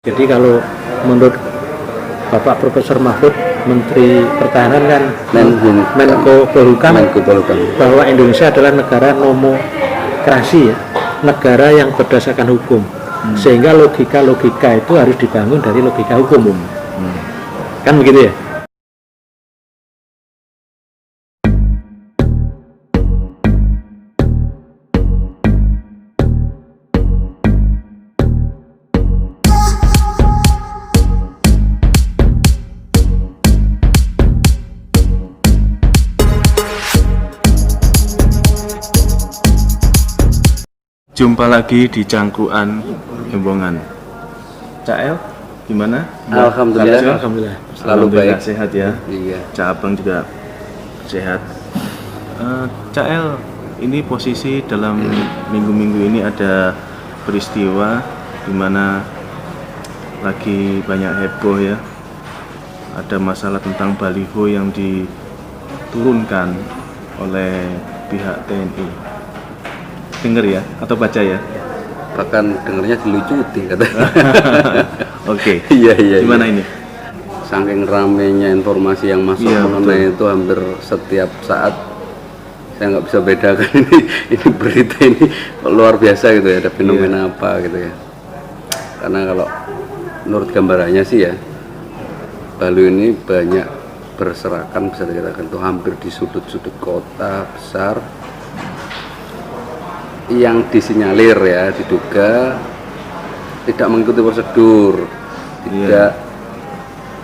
Jadi kalau menurut Bapak Profesor Mahfud, Menteri Pertahanan kan Menko Polhukam, bahwa Indonesia adalah negara nomokrasi ya, negara yang berdasarkan hukum. Sehingga logika-logika itu harus dibangun dari logika hukum. Kan begitu ya? Jumpa lagi di Cangkruan Embongan. Cak El, gimana? Alhamdulillah. Selalu baik, sehat ya. Iya. Cak Abang juga sehat. Cak El, ini posisi dalam minggu-minggu ini ada peristiwa di mana lagi banyak heboh ya. Ada masalah tentang baliho yang diturunkan oleh pihak TNI. Dengar ya atau baca ya? Bahkan dengarnya dilucuti kata. Oke. Iya. Gimana ini? Saking ramenya informasi yang masuk mengenai itu hampir setiap saat, saya nggak bisa bedakan ini berita ini luar biasa gitu ya, ada fenomena apa gitu ya. Karena kalau menurut gambarannya sih ya, Bali ini banyak berserakan, bisa dikatakan itu hampir di sudut-sudut kota besar yang disinyalir ya, diduga tidak mengikuti prosedur,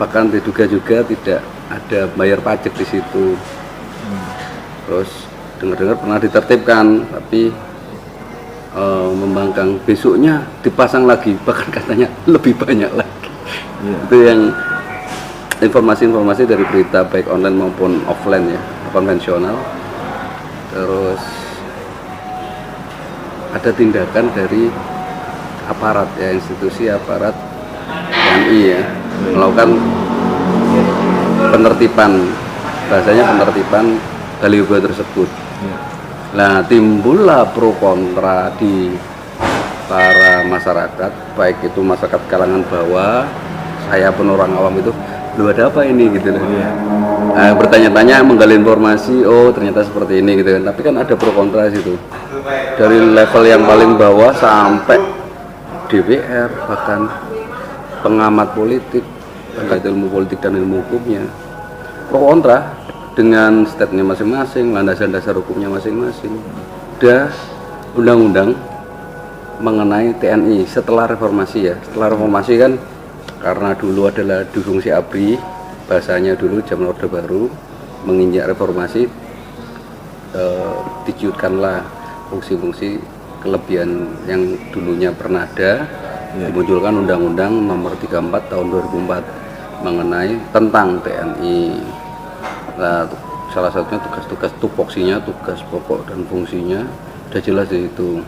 bahkan diduga juga tidak ada bayar pajak di situ. Terus dengar-dengar pernah ditertibkan, tapi membangkang besoknya dipasang lagi, bahkan katanya lebih banyak lagi. Itu yang informasi-informasi dari berita baik online maupun offline ya, konvensional. Terus ada tindakan dari aparat ya, institusi aparat TNI ya, melakukan penertiban, bahasanya penertiban baliho tersebut. Nah, timbullah pro kontra di para masyarakat, baik itu masyarakat kalangan bawah, saya pun orang awam itu, lu ada apa ini gitu loh. Nah, bertanya-tanya, menggali informasi, oh ternyata seperti ini gitu kan. Tapi kan ada pro kontra situ. Dari level yang paling bawah sampai DPR, bahkan pengamat politik, terkait ilmu politik dan ilmu hukumnya, pro kontra dengan statementnya masing-masing, landasan dasar hukumnya masing-masing. Ada undang-undang mengenai TNI setelah reformasi ya. Setelah reformasi kan, karena dulu adalah dufungsi ABRI, bahasanya dulu zaman Orde Baru, menginjak reformasi, diwujudkanlah fungsi-fungsi kelebihan yang dulunya pernah ada, dimunculkan Undang-Undang Nomor 34 Tahun 2004 mengenai tentang TNI. Nah, salah satunya tugas-tugas tupoksinya, tugas pokok dan fungsinya sudah jelas di situ.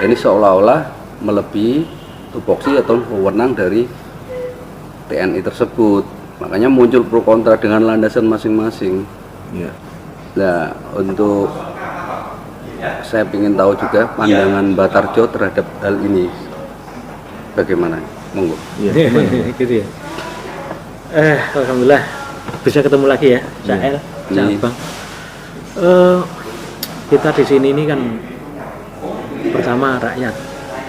Ini seolah-olah melebihi tupoksi atau wewenang dari TNI tersebut. Makanya muncul pro kontra dengan landasan masing-masing. Nah, untuk saya ingin tahu juga pandangan Batarjo terhadap hal ini bagaimana? Monggo. Gitu ya. Alhamdulillah bisa ketemu lagi ya, Cak El, Cak Abang. Kita di sini ini kan pertama rakyat,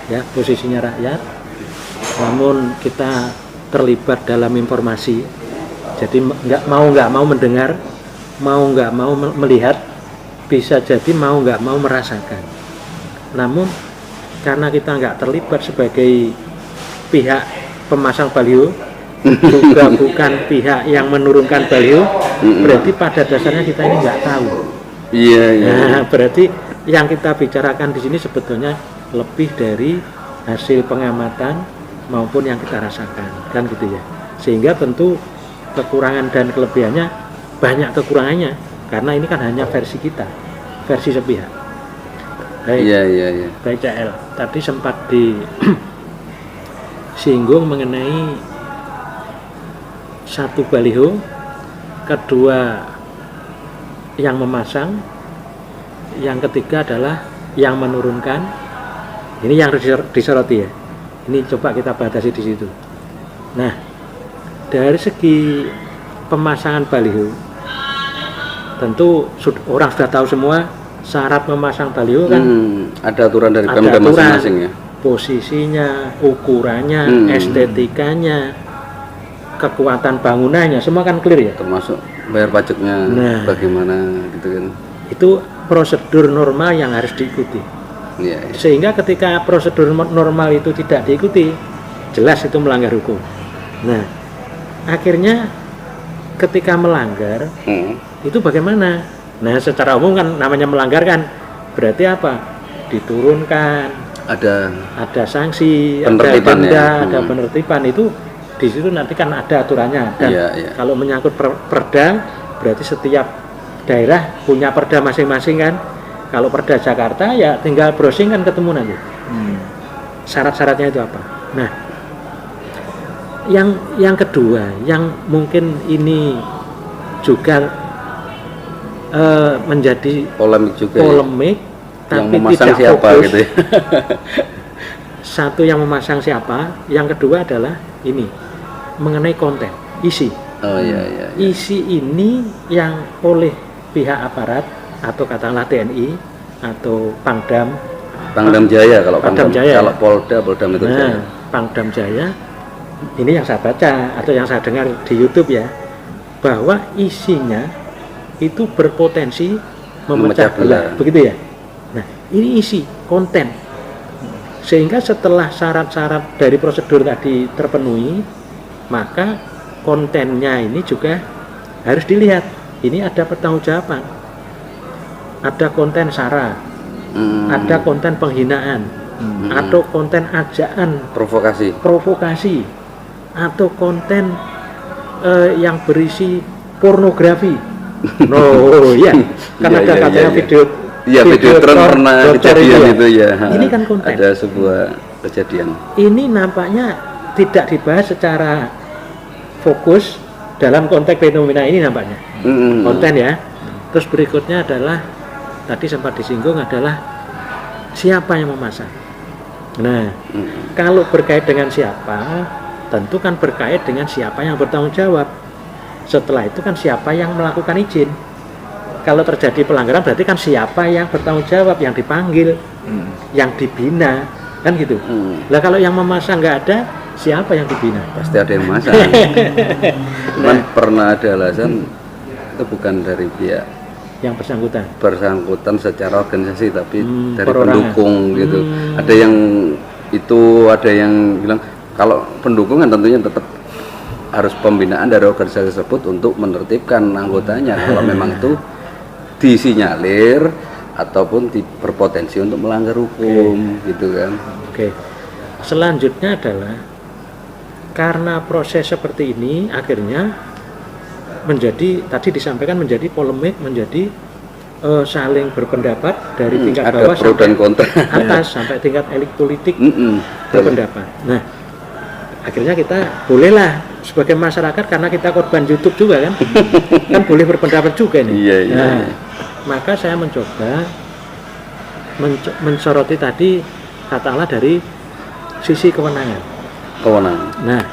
ya, posisinya rakyat. Namun kita terlibat dalam informasi, jadi nggak mau mendengar, mau nggak mau melihat, bisa jadi mau nggak mau merasakan. Namun karena kita nggak terlibat sebagai pihak pemasang baliho, juga bukan pihak yang menurunkan baliho, berarti pada dasarnya kita ini nggak tahu. Nah, berarti yang kita bicarakan di sini sebetulnya lebih dari hasil pengamatan maupun yang kita rasakan, kan gitu ya. Sehingga tentu kekurangan dan kelebihannya banyak kekurangannya, karena ini kan hanya versi kita, versi sepihak. Baik, baik Cak El, tadi sempat disinggung mengenai satu baliho, kedua yang memasang, yang ketiga adalah yang menurunkan. Ini yang disoroti ya. Ini coba kita batasi di situ. Nah, dari segi pemasangan baliho, tentu orang sudah tahu semua syarat memasang baliho kan ada aturan dari ada Pemda aturan, masing-masing ya. posisinya, ukurannya, estetikanya, kekuatan bangunannya, semua kan clear ya. Termasuk bayar pajaknya bagaimana gitu kan. Itu prosedur normal yang harus diikuti. Iya. Sehingga ketika prosedur normal itu tidak diikuti, jelas itu melanggar hukum. Nah, akhirnya ketika melanggar itu bagaimana? Nah, secara umum kan namanya melanggar kan berarti apa? Diturunkan, ada sanksi, ada denda, ada penertiban. Itu di situ nanti kan ada aturannya. Dan kalau menyangkut perda, berarti setiap daerah punya perda masing-masing kan. Kalau perda Jakarta ya tinggal browsing kan ketemu nanti. Syarat-syaratnya itu apa? Nah, yang kedua, yang mungkin ini juga menjadi polemik juga polemik ya? Tapi yang memasang tidak siapa fokus. gitu ya. Satu yang memasang siapa, yang kedua adalah ini mengenai konten, isi. Iya. Isi ini yang oleh pihak aparat atau katakanlah TNI atau Pangdam Jaya kalau Pangdam Jaya. Kalau Polda Metro Jaya. Pangdam Jaya ini yang saya baca atau yang saya dengar di YouTube ya, bahwa isinya itu berpotensi memecah belah, begitu ya. Nah, ini isi konten. Sehingga setelah syarat-syarat dari prosedur tadi terpenuhi, maka kontennya ini juga harus dilihat. Ini ada pertanggungjawaban. Ada konten sara, ada konten penghinaan, atau konten ajaan, provokasi, atau konten yang berisi pornografi. Ya, karena ada katanya video pernah kejadian itu ya. Ini kan konten. Ada sebuah kejadian. Ini nampaknya tidak dibahas secara fokus dalam konteks fenomena ini nampaknya. Konten ya. Terus berikutnya adalah tadi sempat disinggung adalah siapa yang memasang. Nah, kalau berkait dengan siapa, tentu kan berkait dengan siapa yang bertanggung jawab. Setelah itu kan siapa yang melakukan izin. Kalau terjadi pelanggaran berarti kan siapa yang bertanggung jawab, yang dipanggil, yang dibina, kan gitu. Lah kalau yang memasang nggak ada, siapa yang dibina? Pasti ada yang memasang. Cuman pernah ada alasan itu bukan dari pihak yang bersangkutan secara organisasi, tapi dari perorangan. pendukung gitu. Ada yang itu, ada yang bilang kalau pendukung kan tentunya tetap harus pembinaan dari organisasi tersebut untuk menertibkan anggotanya kalau memang itu disinyalir ataupun berpotensi untuk melanggar hukum gitu kan. Selanjutnya adalah karena proses seperti ini akhirnya menjadi tadi disampaikan menjadi polemik, menjadi saling berpendapat dari tingkat bawah sampai atas sampai tingkat elit politik berpendapat. Nah, akhirnya kita bolehlah sebagai masyarakat karena kita korban YouTube juga kan, kan boleh berpendapat juga nih. Nah, maka saya mencoba mensoroti tadi katakanlah dari sisi kewenangan. Nah,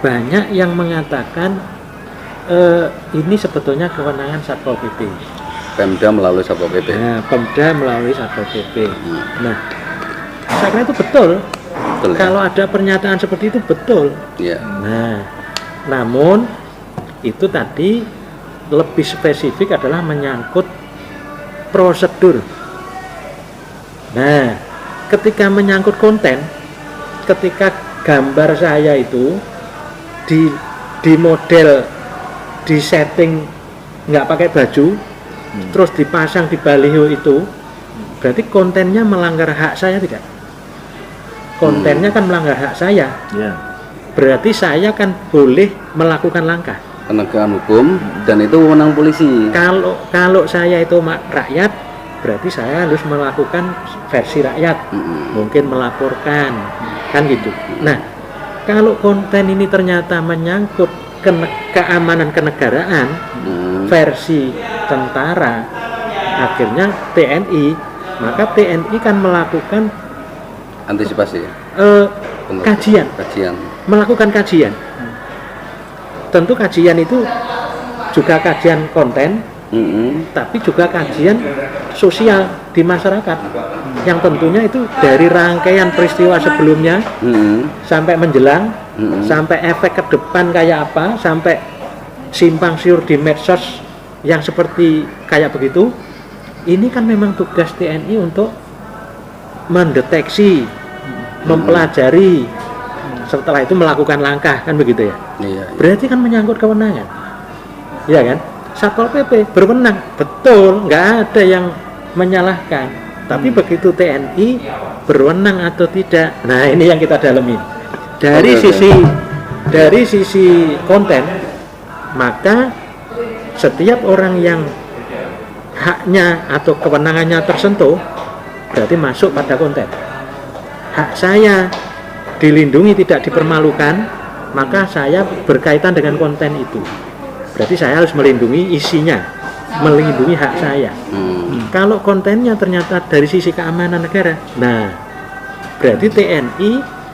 banyak yang mengatakan ini sebetulnya kewenangan Satpol PP. Pemda melalui Satpol PP. Nah, Pemda melalui Satpol PP. Nah, saya kira itu betul. Kalau ada pernyataan seperti itu betul. Nah, namun itu tadi lebih spesifik adalah menyangkut prosedur. Nah, ketika menyangkut konten, ketika gambar saya itu di model, di setting nggak pakai baju, terus dipasang di baliho itu, berarti kontennya melanggar hak saya tidak? Kontennya kan melanggar hak saya. Berarti saya kan boleh melakukan langkah penegakan hukum dan itu wewenang polisi. Kalau saya itu rakyat, berarti saya harus melakukan versi rakyat, mungkin melaporkan, kan gitu. Nah, kalau konten ini ternyata menyangkut keamanan kenegaraan, versi tentara, akhirnya TNI, maka TNI kan melakukan antisipasi, kajian, melakukan kajian. tentu kajian itu juga kajian konten, tapi juga kajian sosial di masyarakat yang tentunya itu dari rangkaian peristiwa sebelumnya sampai menjelang, sampai efek ke depan kayak apa, sampai simpang siur di medsos yang seperti kayak begitu. Ini kan memang tugas TNI untuk mendeteksi, mempelajari, setelah itu melakukan langkah, kan begitu ya. Iya. Berarti kan menyangkut kewenangan, ya kan? Satpol PP berwenang, betul, nggak ada yang menyalahkan. Tapi begitu TNI berwenang atau tidak, nah ini yang kita dalamin. Dari sisi konten, maka setiap orang yang haknya atau kewenangannya tersentuh, berarti masuk pada konten. Hak saya dilindungi, tidak dipermalukan, maka saya berkaitan dengan konten itu. Berarti saya harus melindungi isinya, melindungi hak saya. Kalau kontennya ternyata dari sisi keamanan negara, nah berarti TNI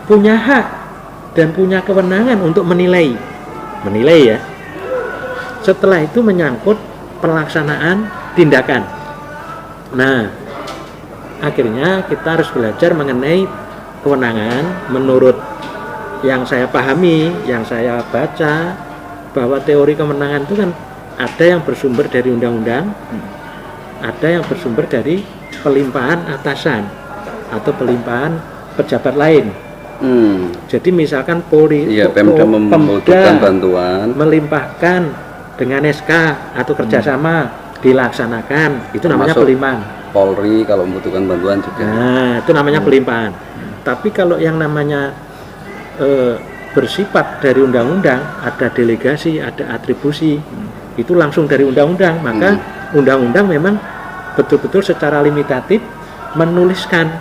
punya hak dan punya kewenangan untuk menilai ya. Setelah itu menyangkut pelaksanaan tindakan. Nah, akhirnya kita harus belajar mengenai kewenangan menurut yang saya pahami, yang saya baca, bahwa teori kemenangan itu kan ada yang bersumber dari undang-undang, ada yang bersumber dari pelimpahan atasan atau pelimpahan pejabat lain. Jadi misalkan Polri, Pemda membutuhkan bantuan, melimpahkan dengan SK atau kerjasama dilaksanakan, itu namanya pelimpahan. Polri kalau membutuhkan bantuan juga. Nah, itu namanya pelimpahan. Tapi kalau yang namanya bersifat dari undang-undang, ada delegasi, ada atribusi, itu langsung dari undang-undang. Maka undang-undang memang betul-betul secara limitatif menuliskan.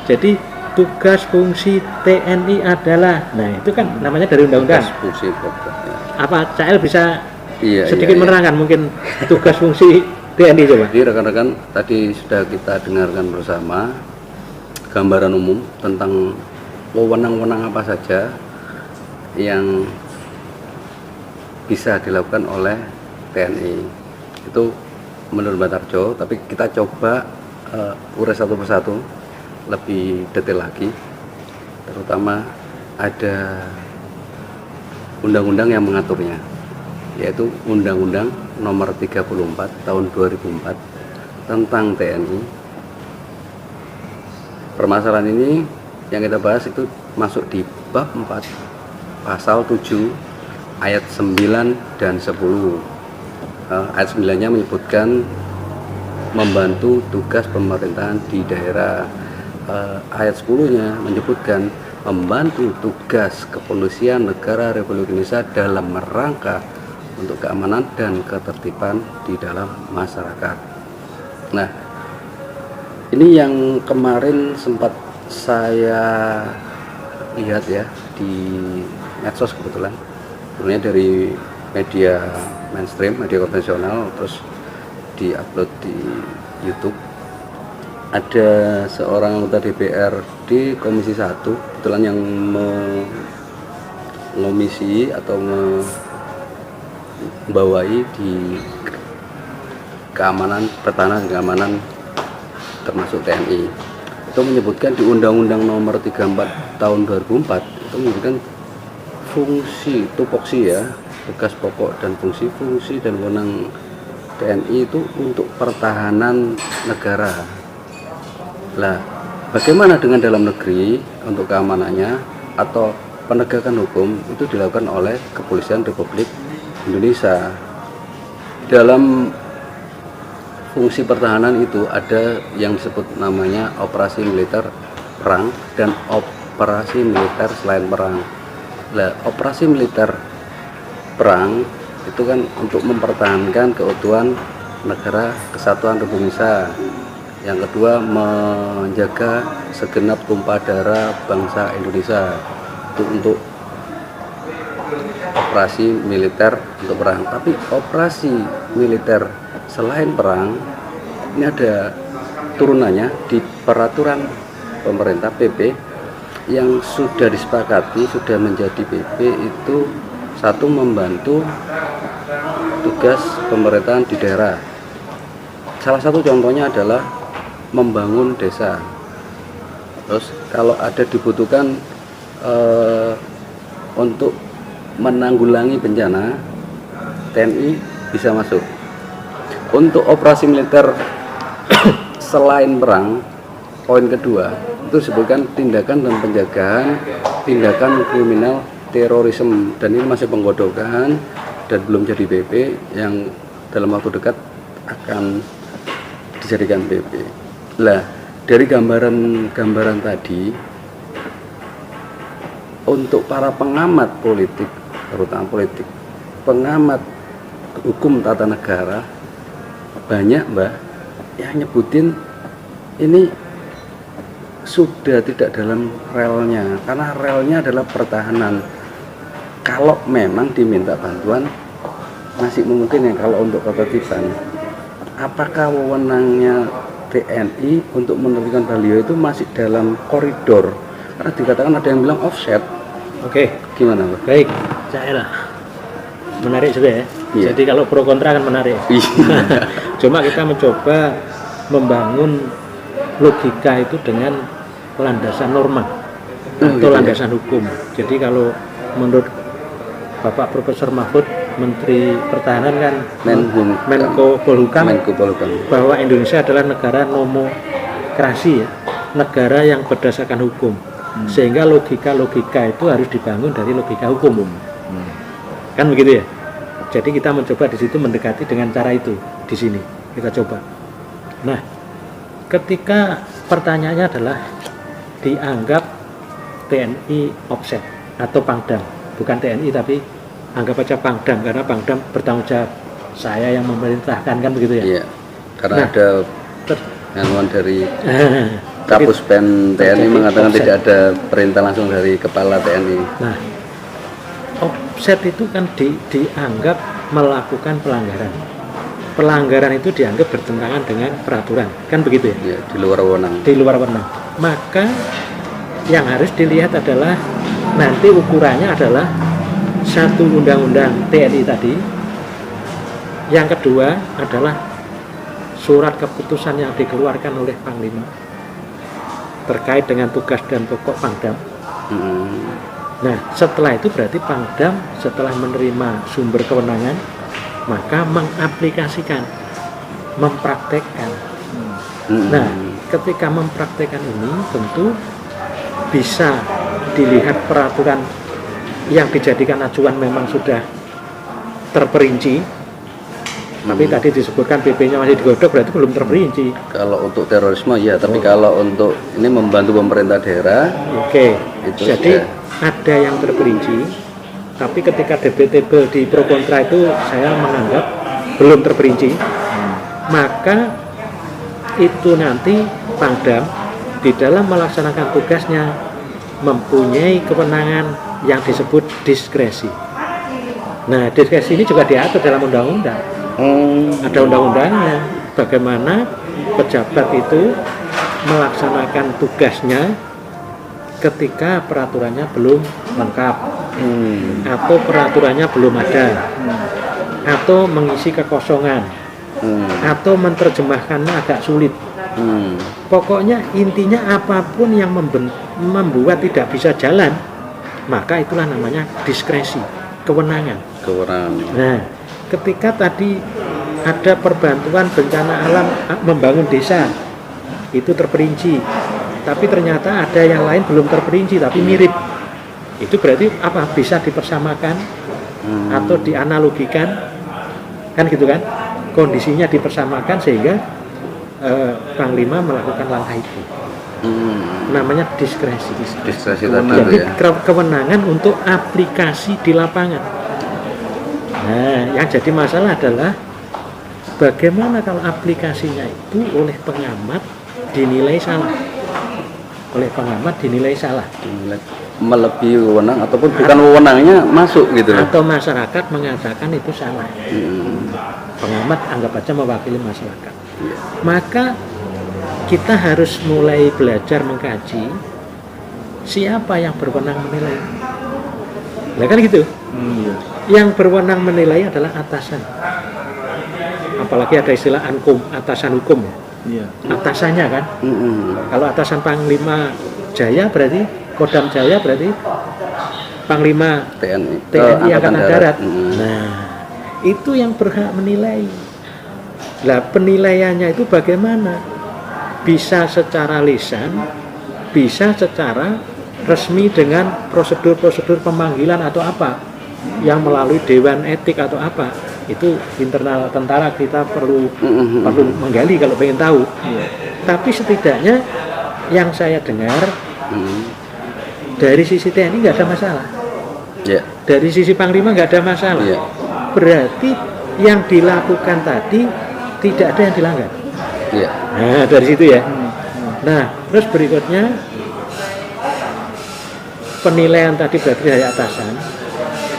Jadi tugas fungsi TNI adalah, nah itu kan namanya dari undang-undang. Tugas fungsi pokok. Apa CL bisa sedikit iya. menerangkan mungkin tugas fungsi TNI coba? Jadi rekan-rekan tadi sudah kita dengarkan bersama gambaran umum tentang wewenang-wewenang apa saja yang bisa dilakukan oleh TNI. Itu menurut Mbak Tarjo, tapi kita coba urai satu persatu lebih detail lagi. Terutama ada undang-undang yang mengaturnya, yaitu Undang-Undang Nomor 34 Tahun 2004 tentang TNI. Permasalahan ini yang kita bahas itu masuk di bab 4 pasal 7 ayat 9 dan 10. Ayat 9-nya menyebutkan membantu tugas pemerintahan di daerah. Ayat 10-nya menyebutkan membantu tugas kepolisian negara Republik Indonesia dalam rangka untuk keamanan dan ketertiban di dalam masyarakat. Nah, ini yang kemarin sempat saya lihat ya di medsos kebetulan, sebenarnya dari media mainstream, media konvensional, terus diupload di YouTube. Ada seorang anggota DPRD Komisi 1 kebetulan yang mengomisi atau membawahi di keamanan, pertahanan dan keamanan termasuk TNI. Itu menyebutkan di Undang-Undang Nomor 34 Tahun 2004 itu menyebutkan fungsi tupoksi ya, tugas pokok dan fungsi dan wewenang TNI itu untuk pertahanan negara. Lah, bagaimana dengan dalam negeri untuk keamanannya atau penegakan hukum itu dilakukan oleh Kepolisian Republik Indonesia. Dalam fungsi pertahanan itu ada yang disebut namanya operasi militer perang dan operasi militer selain perang. Nah, operasi militer perang itu kan untuk mempertahankan keutuhan negara kesatuan Republik Indonesia. Yang kedua, menjaga segenap tumpah darah bangsa Indonesia. Itu untuk operasi militer untuk perang. Tapi operasi militer selain perang ini ada turunannya di peraturan pemerintah PP yang sudah disepakati, sudah menjadi PP itu Satu, membantu tugas pemerintahan di daerah. Salah satu contohnya adalah membangun desa. Terus kalau ada dibutuhkan untuk menanggulangi bencana, TNI bisa masuk. Untuk operasi militer selain perang, poin kedua itu disebutkan tindakan dan penjagaan tindakan kriminal terorisme, dan ini masih penggodokan dan belum jadi PP, yang dalam waktu dekat akan dijadikan PP. Lah, dari gambaran tadi, untuk para pengamat politik, terutama politik, pengamat hukum tata negara, banyak Mbak yang nyebutin ini sudah tidak dalam relnya, karena relnya adalah pertahanan. Kalau memang diminta bantuan masih mungkin ya. Kalau untuk ketertiban, apakah wewenangnya TNI untuk menerbitkan baliho itu masih dalam koridor? Karena dikatakan ada yang bilang offset. Oke, Gimana Pak? baik, saya menarik juga ya. Iya. Jadi kalau pro kontra kan menarik. Cuma kita mencoba membangun logika itu dengan landasan norma atau gitu ya. landasan hukum. Jadi kalau menurut Bapak Profesor Mahfud, Menteri Pertahanan kan, Menko Polhukam, bahwa Indonesia adalah negara nomokrasi ya, negara yang berdasarkan hukum. Sehingga logika-logika itu harus dibangun dari logika hukum. Kan begitu ya? Jadi kita mencoba di situ mendekati dengan cara itu. Di sini kita coba. Nah, ketika pertanyaannya adalah dianggap TNI offset atau Pangdam, bukan TNI tapi anggap aja Pangdam, karena Pangdam bertanggung jawab, saya yang memerintahkan, kan begitu ya? Iya, karena ada haluan dari Tapi Kapus Pen TNI mengatakan offset. tidak ada perintah langsung dari kepala TNI. Nah, offset itu kan dianggap melakukan pelanggaran. Pelanggaran itu dianggap bertentangan dengan peraturan, kan begitu ya? Ya, di luar wewenang. Di luar wewenang. Maka yang harus dilihat adalah nanti ukurannya adalah satu, undang-undang TNI tadi. Yang kedua adalah surat keputusan yang dikeluarkan oleh Panglima terkait dengan tugas dan pokok Pangdam. Nah, setelah itu berarti Pangdam setelah menerima sumber kewenangan, maka mengaplikasikan, mempraktekkan. Nah, ketika mempraktekkan ini tentu bisa dilihat peraturan yang dijadikan acuan memang sudah terperinci. Tapi tadi disebutkan PP-nya masih digodok, berarti belum terperinci. Kalau untuk terorisme ya, tapi kalau untuk ini membantu pemerintah daerah, Oke, itu jadi sudah. ada yang terperinci, tapi ketika debatable di pro kontra itu saya menganggap belum terperinci. Maka itu nanti Pangdam di dalam melaksanakan tugasnya mempunyai kewenangan yang disebut diskresi. Nah, diskresi ini juga diatur dalam undang-undang. Ada undang-undangnya bagaimana pejabat itu melaksanakan tugasnya ketika peraturannya belum lengkap, atau peraturannya belum ada, atau mengisi kekosongan, atau menerjemahkannya agak sulit. Pokoknya intinya apapun yang membuat tidak bisa jalan, maka itulah namanya diskresi, kewenangan. Nah, ketika tadi ada perbantuan bencana alam membangun desa, itu terperinci, tapi ternyata ada yang lain belum terperinci tapi mirip, itu berarti apa? Bisa dipersamakan atau dianalogikan, kan gitu kan? Kondisinya dipersamakan sehingga Panglima melakukan langkah itu. Namanya diskresi. Diskresi tadi Jadi ya. kewenangan untuk aplikasi di lapangan. Nah, yang jadi masalah adalah bagaimana kalau aplikasinya itu oleh pengamat dinilai salah. Oleh pengamat dinilai salah. Melebihi wewenang ataupun bukan wewenangnya masuk gitu. Atau masyarakat mengatakan itu salah. Pengamat anggap aja mewakili masyarakat. Maka kita harus mulai belajar mengkaji siapa yang berwenang menilai. Nah kan gitu. Iya. Yang berwenang menilai adalah atasan. Apalagi ada istilah ankum, atasan hukum. Iya. Atasannya kan. Mm-mm. Kalau atasan Panglima Jaya berarti Kodam Jaya berarti Panglima TNI, TNI Angkatan Darat. Mm-mm. Nah, itu yang berhak menilai. Lah penilaiannya itu bagaimana? Bisa secara lisan, bisa secara resmi dengan prosedur-prosedur pemanggilan atau apa yang melalui dewan etik atau apa. Itu internal tentara kita perlu menggali kalau pengen tahu. Tapi setidaknya yang saya dengar dari sisi TNI nggak ada masalah. Ya. Dari sisi Panglima nggak ada masalah. Iya. Berarti yang dilakukan tadi tidak ada yang dilanggar. Iya. Nah dari situ ya. Nah terus berikutnya penilaian tadi berarti dari atasan.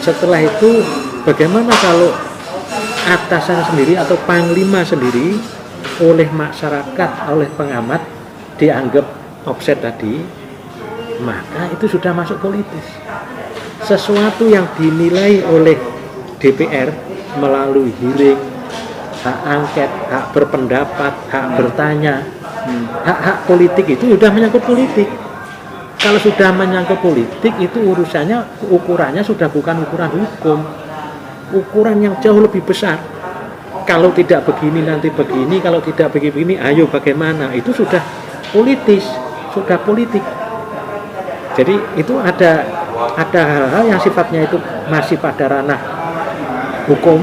Setelah itu bagaimana kalau atasan sendiri atau Panglima sendiri oleh masyarakat, oleh pengamat dianggap offset tadi, maka itu sudah masuk politis. Sesuatu yang dinilai oleh DPR melalui hearing, hak angket, hak berpendapat, hak bertanya, hak-hak politik itu sudah menyangkut politik. Kalau sudah menyangkut politik itu urusannya, ukurannya sudah bukan ukuran hukum, ukuran yang jauh lebih besar. Kalau tidak begini nanti begini, kalau tidak begini, ayo bagaimana? Itu sudah politis, sudah politik. Jadi itu ada hal-hal yang sifatnya itu masih pada ranah hukum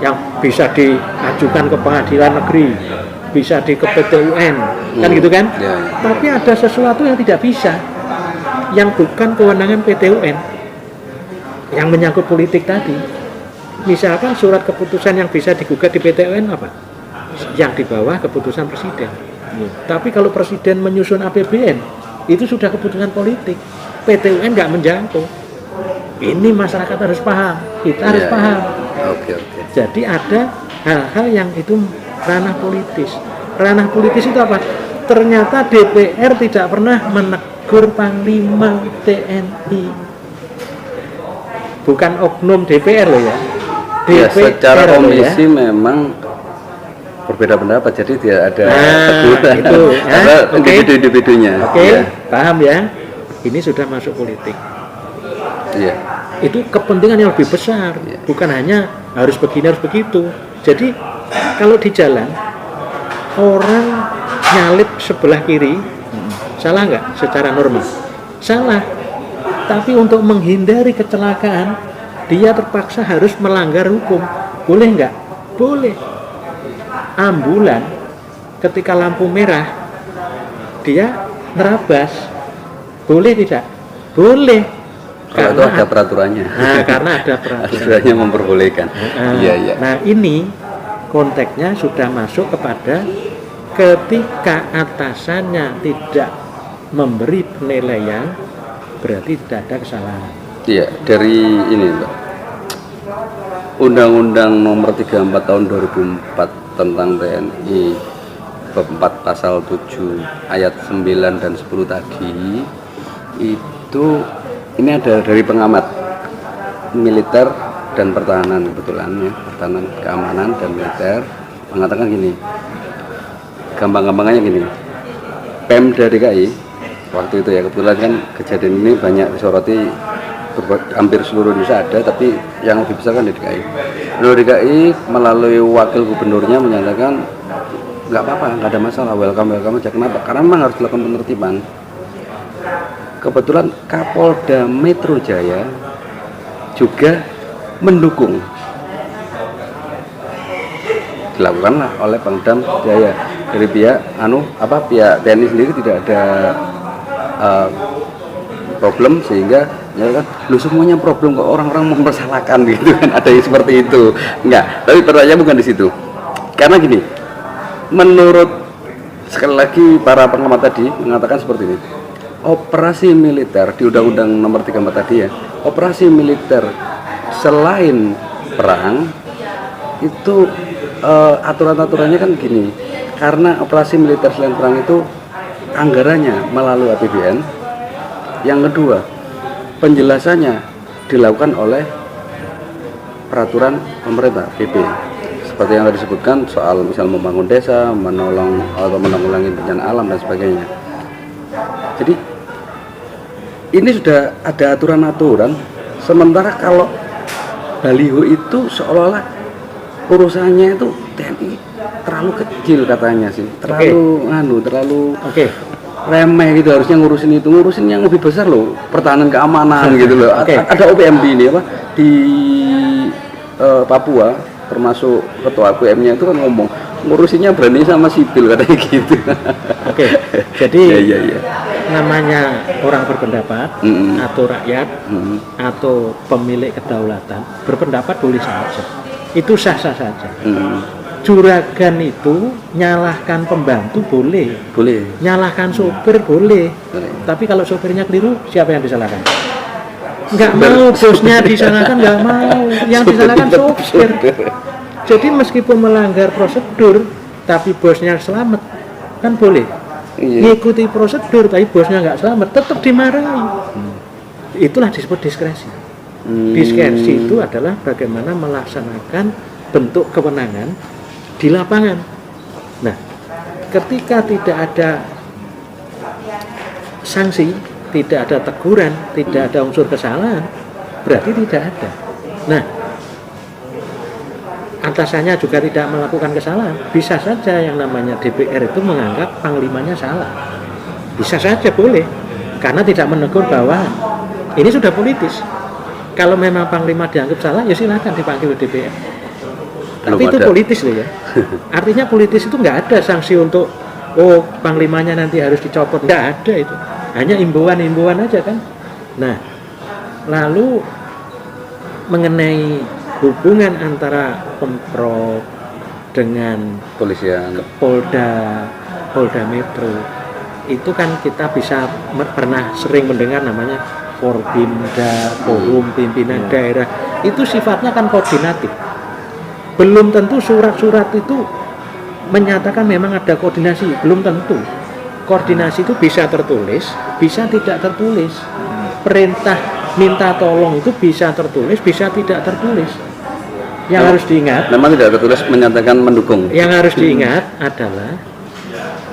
yang bisa diajukan ke pengadilan negeri, bisa ke PT UN, kan gitu kan? Ya. Tapi ada sesuatu yang tidak bisa, yang bukan kewenangan PT UN, yang menyangkut politik tadi. Misalkan surat keputusan yang bisa digugat di PT UN apa? Yang di bawah keputusan presiden. Tapi kalau presiden menyusun APBN, itu sudah keputusan politik. PT UN nggak menjangkau. Ini masyarakat harus paham, kita harus paham. Oke. Jadi ada hal-hal yang itu ranah politis. Ranah politis itu apa? Ternyata DPR tidak pernah menegur Panglima TNI. Bukan oknum DPR loh ya. Ya, DPR secara loh komisi ya. memang berbeda pendapat, jadi tidak ada Nah, teguran. itu, ya. Ada Oke. individu-individunya. Oke, Ya. paham ya? Ini sudah masuk politik. Iya. Itu kepentingan yang lebih besar, bukan hanya harus begini harus begitu. Jadi kalau di jalan orang nyalip sebelah kiri, salah nggak secara normal? Salah. Tapi untuk menghindari kecelakaan, dia terpaksa harus melanggar hukum. Boleh nggak? Boleh. Ambulan ketika lampu merah dia nerabas, boleh tidak? Boleh. Kalau itu ada peraturannya. Nah, karena ada peraturan. Aturannya memperbolehkan. Iya. Nah ini konteksnya sudah masuk kepada ketika atasannya tidak memberi penilaian, berarti tidak ada kesalahan. Iya, dari ini Mbak. Undang-Undang Nomor 34 Tahun 2004 tentang TNI bab 4 pasal 7 ayat 9 dan 10 tadi itu ini ada dari pengamat militer dan pertahanan kebetulan ya, pertahanan, keamanan dan militer mengatakan gini. Gampang-gampangnya gini. Pemda DKI waktu itu ya, kebetulan kan kejadian ini banyak disoroti, hampir seluruh Indonesia ada, tapi yang lebih besar kan di DKI. Lalu DKI melalui wakil gubernurnya menyatakan nggak apa-apa, nggak ada masalah, welcome aja. Kenapa? Karena memang harus dilakukan penertiban. Kebetulan Kapolda Metro Jaya juga mendukung, dilakukanlah oleh Pangdam Jaya. Dari pihak pihak TNI sendiri tidak ada problem, sehingga ya kan lu semuanya problem kok, orang-orang mempersalahkan gitu kan, ada yang seperti itu. Enggak, tapi pertanyaan bukan di situ. Karena gini, menurut sekali lagi para pengamat tadi mengatakan seperti ini. Operasi militer di Undang-Undang Nomor 34 tadi ya, operasi militer selain perang itu aturan-aturannya kan gini. Karena operasi militer selain perang itu anggarannya melalui APBN. Yang kedua, penjelasannya dilakukan oleh peraturan pemerintah PP. Seperti yang tadi disebutkan soal misal membangun desa, menolong atau menanggulangi bencana alam dan sebagainya. Jadi ini sudah ada aturan-aturan. Sementara kalau baliho itu seolah-olah urusannya itu TNI terlalu kecil katanya sih, terlalu remeh gitu, harusnya ngurusin yang lebih besar loh, pertahanan keamanan gitu loh. Ada OPMD ini apa di Papua, termasuk ketua OPM-nya itu kan ngomong ngurusinnya berani sama sipil katanya gitu. Jadi namanya orang berpendapat atau rakyat atau pemilik kedaulatan berpendapat boleh saja, itu sah-sah saja. Juragan itu nyalahkan pembantu boleh, nyalahkan sopir boleh. Tapi kalau sopirnya keliru, siapa yang disalahkan? Nggak mau bosnya disalahkan, nggak mau, yang disalahkan sopir. Jadi meskipun melanggar prosedur tapi bosnya selamat kan boleh. Ngikuti prosedur tapi bosnya nggak selamat tetap dimarahi. Itulah disebut diskresi. Diskresi itu adalah bagaimana melaksanakan bentuk kewenangan di lapangan. Nah, ketika tidak ada sanksi, tidak ada teguran, tidak ada unsur kesalahan, berarti tidak ada. Nah, atasannya juga tidak melakukan kesalahan, bisa saja yang namanya DPR itu menganggap panglimanya salah. Bisa saja, boleh, karena tidak menegur bahwa ini sudah politis. Kalau memang panglima dianggap salah, ya silakan dipanggil DPR. Tapi itu politis loh ya. Artinya politis itu nggak ada sanksi untuk panglimanya nanti harus dicopot, nggak ada itu. Hanya imbauan aja kan. Nah, lalu mengenai hubungan antara Pemprov dengan polisian, Polda Metro, itu kan kita bisa pernah sering mendengar namanya Forbimda, Forum Pimpinan Daerah. Itu sifatnya kan koordinatif. Belum tentu surat-surat itu menyatakan memang ada koordinasi, belum tentu. Koordinasi itu bisa tertulis, bisa tidak tertulis. Perintah minta tolong itu bisa tertulis, bisa tidak tertulis. Yang harus diingat, memang tidak tertulis menyatakan mendukung. Yang harus diingat adalah,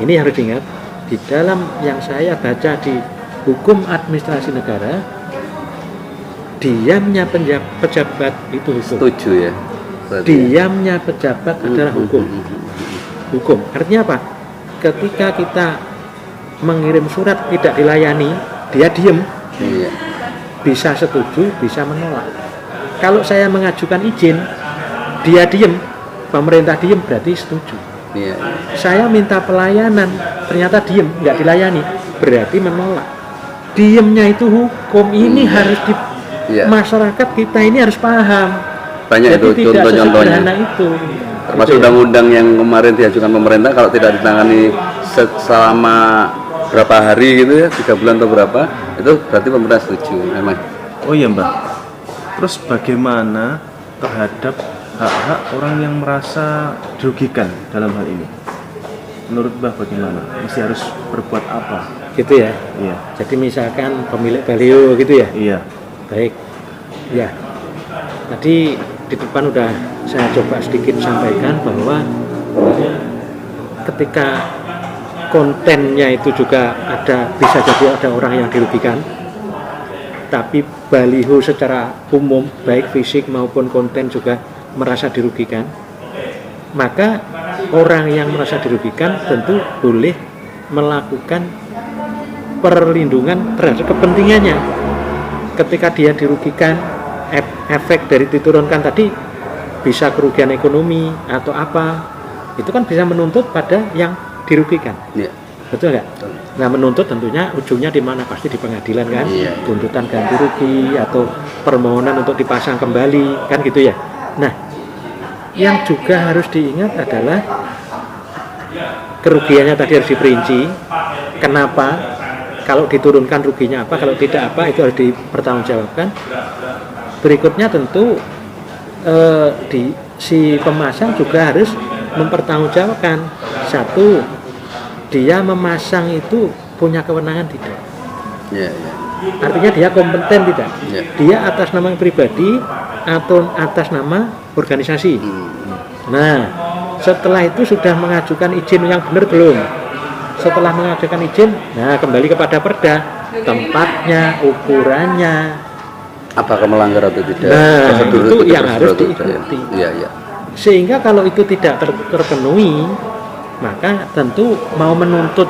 ini harus diingat, di dalam yang saya baca di hukum administrasi negara, diamnya pejabat itu hukum. Setuju ya. Diamnya pejabat adalah hukum. Hukum artinya apa? Ketika kita mengirim surat tidak dilayani, dia diem. Bisa setuju, bisa menolak. Kalau saya mengajukan izin, dia diem, pemerintah diem, berarti setuju. Saya minta pelayanan, ternyata diem, nggak dilayani, berarti menolak. Diemnya itu hukum. Ini harus di masyarakat kita ini harus paham. Banyak. Jadi itu contoh-contohnya itu. Termasuk undang-undang yang kemarin diajukan pemerintah, kalau tidak ditangani selama berapa hari gitu ya, 3 bulan atau berapa, itu berarti pemerintah setuju memang. Oh iya Mbak, terus bagaimana terhadap hak-hak orang yang merasa dirugikan dalam hal ini? Menurut Mbak bagaimana? Mesti harus berbuat apa? Gitu ya? Iya. Jadi misalkan pemilik baliho gitu ya? Iya. Baik. Ya. Tadi di depan udah saya coba sedikit sampaikan bahwa ketika kontennya itu juga bisa jadi ada orang yang dirugikan, tapi baliho secara umum baik fisik maupun konten juga merasa dirugikan, maka orang yang merasa dirugikan tentu boleh melakukan perlindungan terhadap kepentingannya. Ketika dia dirugikan, efek dari diturunkan tadi bisa kerugian ekonomi atau apa, itu kan bisa menuntut pada yang dirugikan. Betul nggak? Nah, menuntut tentunya ujungnya di mana? Pasti di pengadilan kan? Tuntutan ganti rugi atau permohonan untuk dipasang kembali kan gitu ya. Nah, yang juga harus diingat adalah kerugiannya tadi harus diperinci. Kenapa? Kalau diturunkan ruginya apa? Kalau tidak apa? Itu harus dipertanggungjawabkan. Berikutnya tentu si pemasang juga harus mempertanggungjawabkan. Satu, dia memasang itu punya kewenangan tidak? Artinya dia kompeten tidak? Ya. Dia atas nama pribadi atau atas nama organisasi. Nah, setelah itu sudah mengajukan izin yang benar belum? Setelah mengajukan izin, nah kembali kepada perda, tempatnya, ukurannya. Apakah melanggar atau tidak? Nah, Prosedur itu yang harus atau tidak, ya? diikuti. Iya, iya. Sehingga kalau itu tidak terpenuhi, maka tentu mau menuntut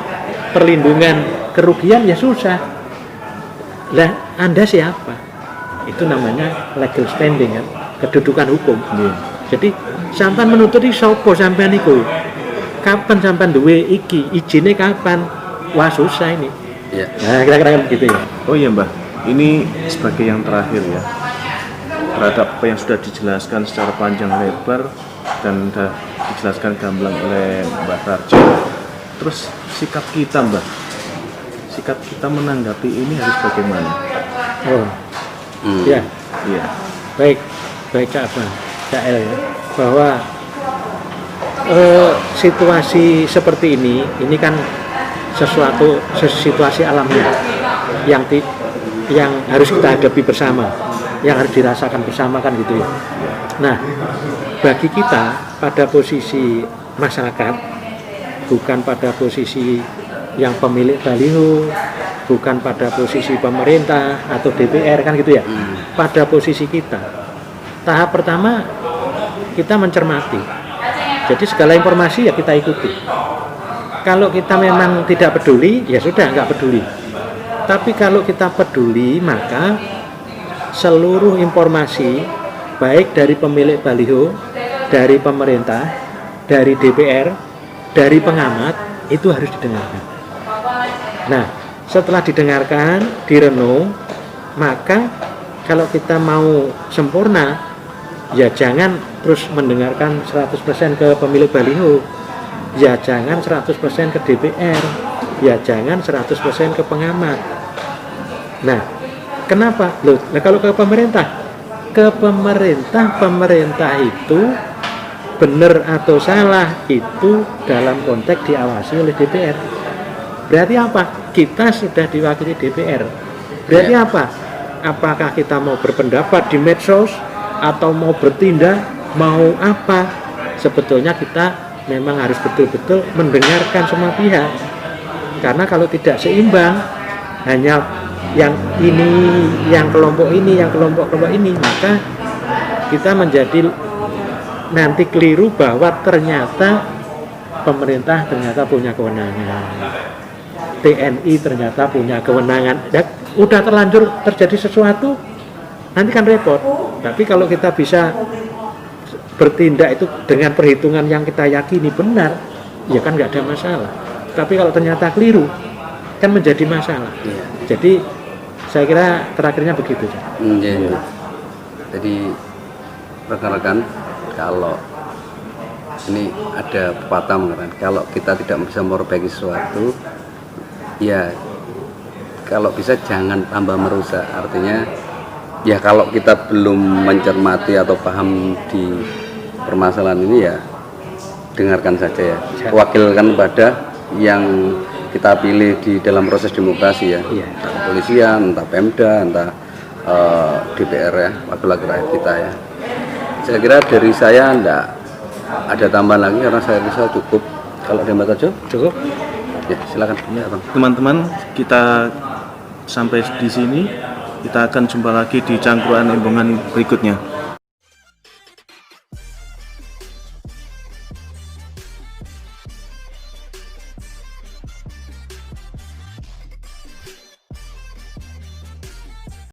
perlindungan kerugian ya susah. Lah, Anda siapa? Itu namanya legal standing kan, kedudukan hukum. Jadi sampean menuntut iki sapa sampean iku? Kapan sampean duwe iki? Izinnya kapan? Wah susah ini. Iya. Nah, kira-kira begitu ya. Oh iya Mbah, ini sebagai yang terakhir ya, terhadap apa yang sudah dijelaskan secara panjang lebar dan sudah dijelaskan gamblang oleh Mbah Tarjo. Terus sikap kita Mbah, sikap kita menanggapi ini harus bagaimana? Oh, ya, Iya. baik Kak Abang, Kak El ya, bahwa situasi seperti ini kan sesuatu situasi alamiah yang harus kita hadapi bersama, yang harus dirasakan bersama kan gitu ya. Nah, bagi kita pada posisi masyarakat, bukan pada posisi yang pemilik baliho, bukan pada posisi pemerintah atau DPR kan gitu ya. Pada posisi kita, tahap pertama kita mencermati. Jadi segala informasi ya kita ikuti. Kalau kita memang tidak peduli, ya sudah nggak peduli. Tapi kalau kita peduli, maka seluruh informasi, baik dari pemilik baliho, dari pemerintah, dari DPR, dari pengamat, itu harus didengarkan. Nah, setelah didengarkan, direnung, maka kalau kita mau sempurna, ya jangan terus mendengarkan 100% ke pemilik baliho, ya jangan 100% ke DPR, ya jangan 100% ke pengamat. Nah, kenapa? Loh, nah kalau ke pemerintah itu benar atau salah itu dalam konteks diawasi oleh DPR. Berarti apa? Kita sudah diwakili DPR. Berarti apa? Apakah kita mau berpendapat di medsos atau mau bertindak, mau apa? Sebetulnya kita memang harus betul-betul mendengarkan semua pihak. Karena kalau tidak seimbang, hanya yang ini, yang kelompok ini, yang kelompok ini, maka kita menjadi nanti keliru bahwa ternyata pemerintah ternyata punya kewenangan, TNI ternyata punya kewenangan. Ya, udah terlanjur terjadi sesuatu, nanti kan repot. Tapi kalau kita bisa bertindak itu dengan perhitungan yang kita yakini benar, ya kan nggak ada masalah. Tapi kalau ternyata keliru, kan menjadi masalah. Jadi saya kira terakhirnya begitu. Iya. Jadi rekan-rekan, kalau ini ada pepatah mengatakan kalau kita tidak bisa memperbaiki sesuatu, ya kalau bisa jangan tambah merusak. Artinya ya kalau kita belum mencermati atau paham di permasalahan ini, ya dengarkan saja ya, wakilkan pada yang kita pilih di dalam proses demokrasi ya, entah kepolisian, entah Pemda, entah DPR ya, wakil-wakil rakyat kita ya. Saya kira dari saya enggak ada tambahan lagi karena saya rasa cukup. Kalau ada Mbak Tarjo? Cukup. Ya, silakan. Ya, Bang. Teman-teman, kita sampai di sini. Kita akan jumpa lagi di cangkruan embongan berikutnya.